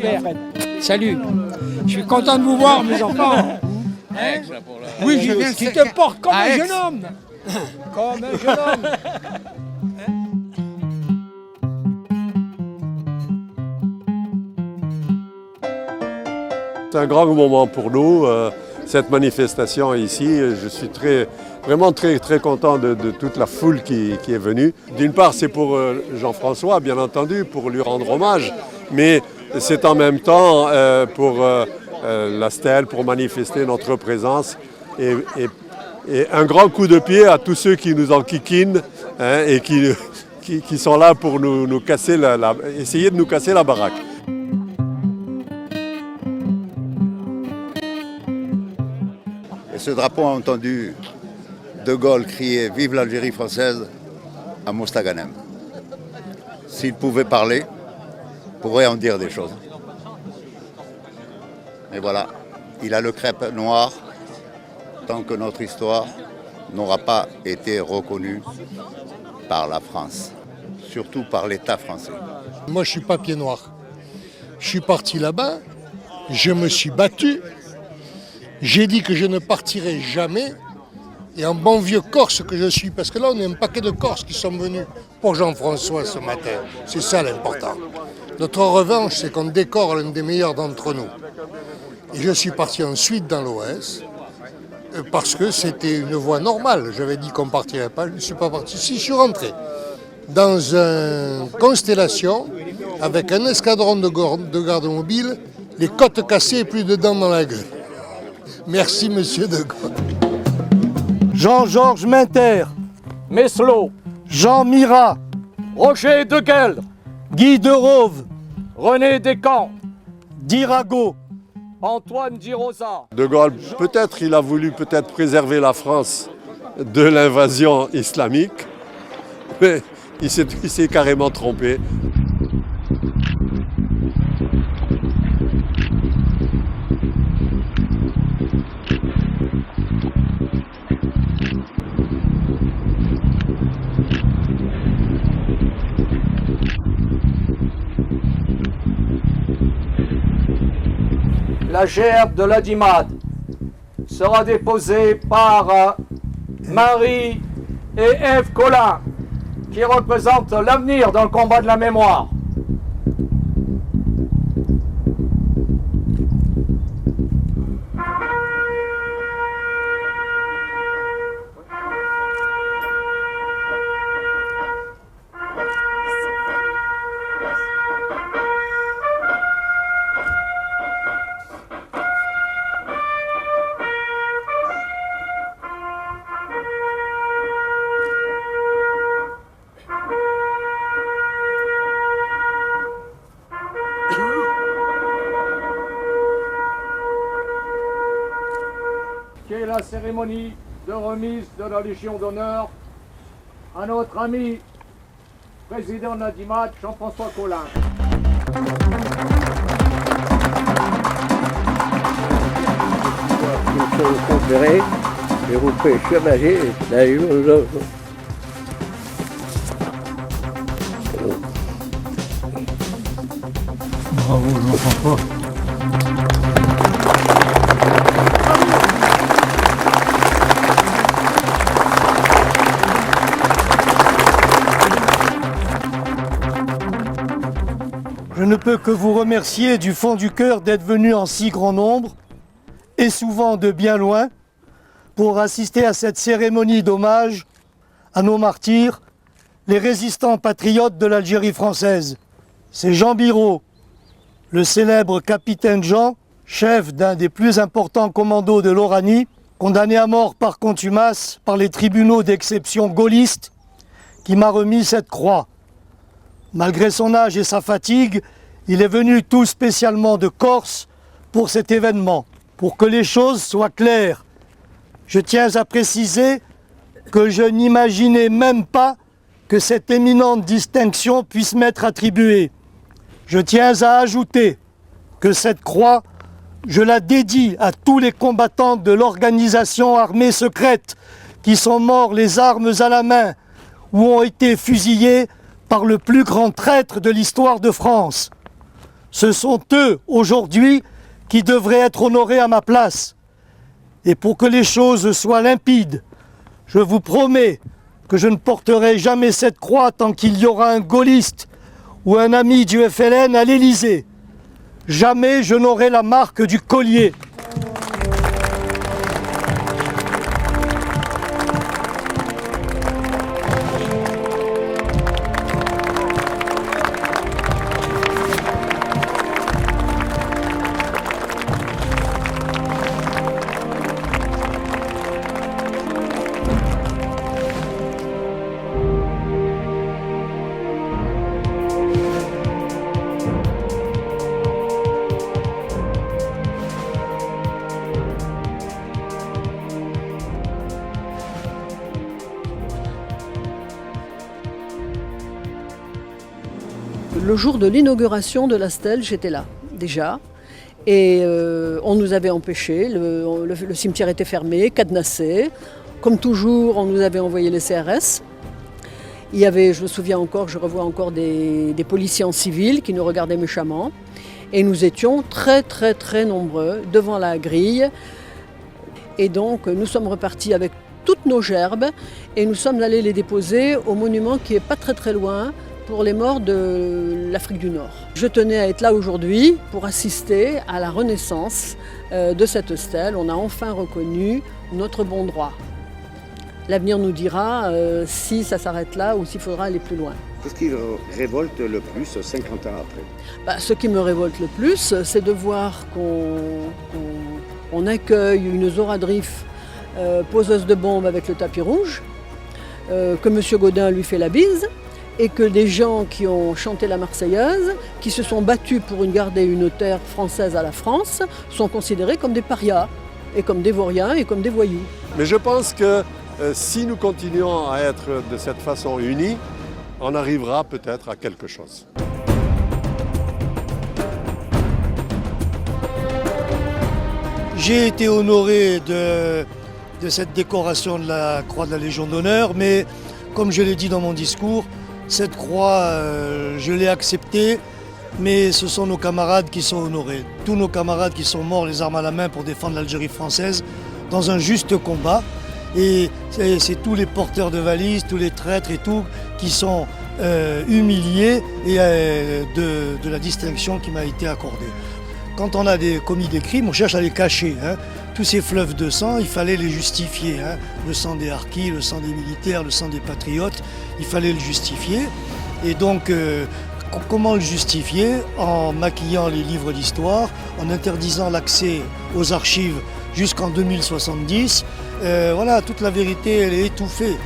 Robert, salut. Je suis content de vous voir, mes enfants. Oui, je viens. Tu te portes comme un jeune homme. Comme un jeune homme. C'est un grand moment pour nous, cette manifestation ici. Je suis vraiment très content de toute la foule qui est venue. D'une part, c'est pour Jean-François, bien entendu, pour lui rendre hommage, mais c'est en même temps pour la stèle, pour manifester notre présence. Et un grand coup de pied à tous ceux qui nous enquiquinent et qui sont là pour nous casser essayer de nous casser la baraque. Ce drapeau a entendu De Gaulle crier « Vive l'Algérie française » à Mostaganem. S'il pouvait parler, il pourrait en dire des choses. Mais voilà, il a le crêpe noir tant que notre histoire n'aura pas été reconnue par la France, surtout par l'État français. Moi, je suis pas pied noir. Je suis parti là-bas, je me suis battu. J'ai dit que je ne partirai jamais, et en bon vieux Corse que je suis, parce que là on est un paquet de Corses qui sont venus pour Jean-François ce matin. C'est ça l'important. Notre revanche, c'est qu'on décore l'un des meilleurs d'entre nous. Et je suis parti ensuite dans l'OS, parce que c'était une voie normale. J'avais dit qu'on ne partirait pas, je ne suis pas parti. Si, je suis rentré dans une constellation, avec un escadron de garde mobile, les côtes cassées et plus de dents dans la gueule. Merci, monsieur de Gaulle. Jean-Georges Minter, Meslot, Jean Mira, Roger de Gueldre, Guy de Rove, René Descamps, Dirago, Antoine Girosa. De Gaulle, peut-être, il a voulu préserver la France de l'invasion islamique, mais il s'est carrément trompé. La gerbe de l'Adimad sera déposée par Marie et Ève Collin, qui représentent l'avenir dans le combat de la mémoire. Qui est la cérémonie de remise de la Légion d'honneur à notre ami président de l'Adimad, Jean-François Collin. Nous sommes conférés et vous faites chevalier la Légion d'honneur. bravo Jean-François. Je ne peux que vous remercier du fond du cœur d'être venus en si grand nombre, et souvent de bien loin, pour assister à cette cérémonie d'hommage à nos martyrs, les résistants patriotes de l'Algérie française. C'est Jean Biraud, le célèbre capitaine Jean, chef d'un des plus importants commandos de l'Oranie, condamné à mort par contumace par les tribunaux d'exception gaullistes, qui m'a remis cette croix. Malgré son âge et sa fatigue, il est venu tout spécialement de Corse pour cet événement. Pour que les choses soient claires, je tiens à préciser que je n'imaginais même pas que cette éminente distinction puisse m'être attribuée. Je tiens à ajouter que cette croix, je la dédie à tous les combattants de l'organisation armée secrète qui sont morts les armes à la main ou ont été fusillés par le plus grand traître de l'histoire de France. Ce sont eux, aujourd'hui, qui devraient être honorés à ma place. Et pour que les choses soient limpides, je vous promets que je ne porterai jamais cette croix tant qu'il y aura un gaulliste ou un ami du FLN à l'Élysée. Jamais je n'aurai la marque du collier. Le jour de l'inauguration de la stèle, j'étais là, déjà. Et on nous avait empêchés, le cimetière était fermé, cadenassé. Comme toujours, on nous avait envoyé les CRS. Il y avait, je me souviens encore, je revois encore des policiers en civil qui nous regardaient méchamment. Et nous étions très très très nombreux devant la grille. Et donc nous sommes repartis avec toutes nos gerbes et nous sommes allés les déposer au monument qui n'est pas très très loin, pour les morts de l'Afrique du Nord. Je tenais à être là aujourd'hui pour assister à la renaissance de cette stèle. On a enfin reconnu notre bon droit. L'avenir nous dira si ça s'arrête là ou s'il faudra aller plus loin. Qu'est-ce qui révolte le plus 50 ans après? Ce qui me révolte le plus, c'est de voir qu'on accueille une Zora Drif poseuse de bombes avec le tapis rouge, que M. Gaudin lui fait la bise, et que des gens qui ont chanté la Marseillaise, qui se sont battus pour garder une terre française à la France, sont considérés comme des parias, et comme des vauriens, et comme des voyous. Mais je pense que si nous continuons à être de cette façon unis, on arrivera peut-être à quelque chose. J'ai été honoré de cette décoration de la Croix de la Légion d'honneur, mais comme je l'ai dit dans mon discours, cette croix, je l'ai acceptée, mais ce sont nos camarades qui sont honorés. Tous nos camarades qui sont morts les armes à la main pour défendre l'Algérie française dans un juste combat. Et c'est tous les porteurs de valises, tous les traîtres et tout, qui sont humiliés et de la distinction qui m'a été accordée. Quand on a commis des crimes, on cherche à les cacher. Tous ces fleuves de sang, il fallait les justifier. Le sang des harkis, le sang des militaires, le sang des patriotes, il fallait le justifier. Et donc, comment le justifier? En maquillant les livres d'histoire, en interdisant l'accès aux archives jusqu'en 2070. Voilà, toute la vérité, elle est étouffée.